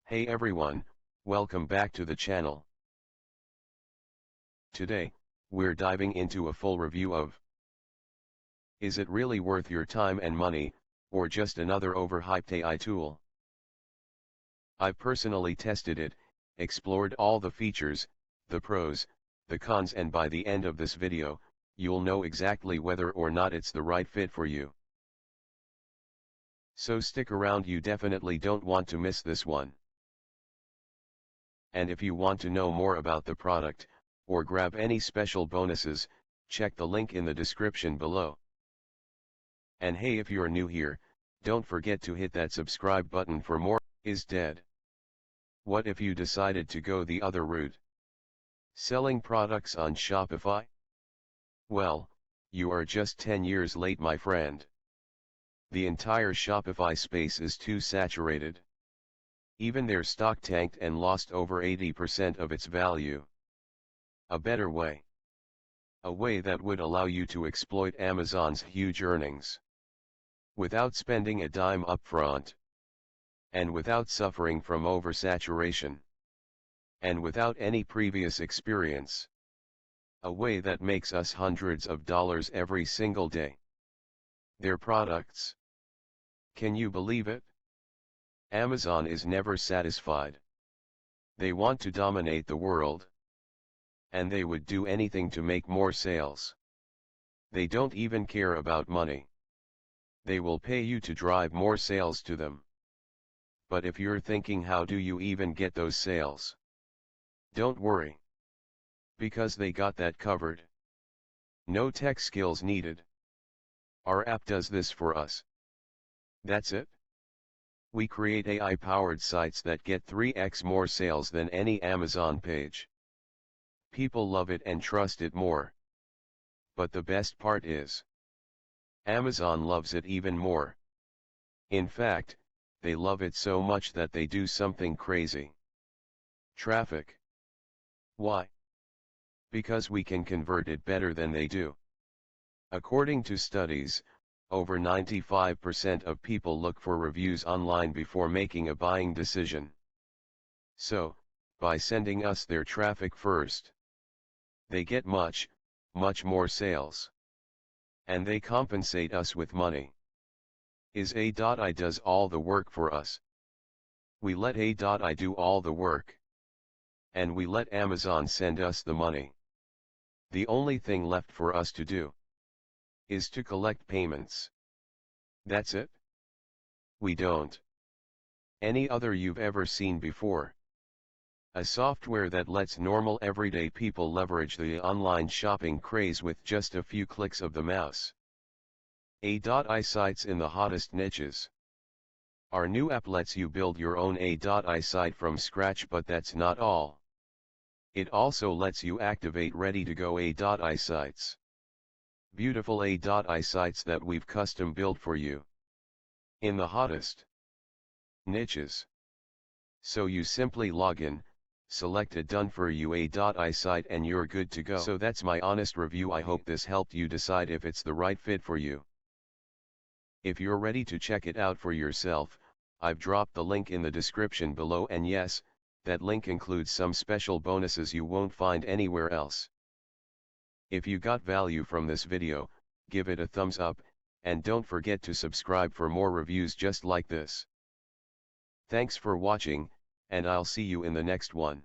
Hey everyone, welcome back to the channel. Today, we're diving into a full review of Is it really worth your time and money, or just another overhyped AI tool? I've personally tested it, explored all the features, the pros, the cons, and by the end of this video, you'll know exactly whether or not it's the right fit for you. So stick around, you definitely don't want to miss this one. And if you want to know more about the product, or grab any special bonuses, check the link in the description below. And hey, if you're new here, don't forget to hit that subscribe button for more. Is dead. What if you decided to go the other route? Selling products on Shopify? Well, you are just 10 years late, my friend. The entire Shopify space is too saturated. Even their stock tanked and lost over 80% of its value. A better way. A way that would allow you to exploit Amazon's huge earnings. Without spending a dime upfront. And without suffering from oversaturation. And without any previous experience. A way that makes us hundreds of dollars every single day. Their products. Can you believe it? Amazon is never satisfied. They want to dominate the world. And they would do anything to make more sales. They don't even care about money. They will pay you to drive more sales to them. But if you're thinking, how do you even get those sales? Don't worry. Because they got that covered. No tech skills needed. Our app does this for us. That's it. We create AI-powered sites that get 3x more sales than any Amazon page. People love it and trust it more. But the best part is, Amazon loves it even more. In fact, they love it so much that they do something crazy. Traffic. Why? Because we can convert it better than they do. According to studies, over 95% of people look for reviews online before making a buying decision. So, by sending us their traffic first, they get much more sales. And they compensate us with money. AmazeAI does all the work for us. We let AmazeAI do all the work. And we let Amazon send us the money. The only thing left for us to do is to collect payments. That's it. We don't any other you've ever seen before. A software that lets normal everyday people leverage the online shopping craze with just a few clicks of the mouse. AmazeAI sites in the hottest niches. Our new app lets you build your own AmazeAI site from scratch, but that's not all. It also lets you activate ready-to-go AmazeAI sites. Beautiful AmazeAI sites that we've custom built for you. In the hottest niches. So you simply log in, select a done for you AmazeAI site, and you're good to go. So that's my honest review. I hope this helped you decide if it's the right fit for you. If you're ready to check it out for yourself, I've dropped the link in the description below, and yes, that link includes some special bonuses you won't find anywhere else. If you got value from this video, give it a thumbs up, and don't forget to subscribe for more reviews just like this. Thanks for watching, and I'll see you in the next one.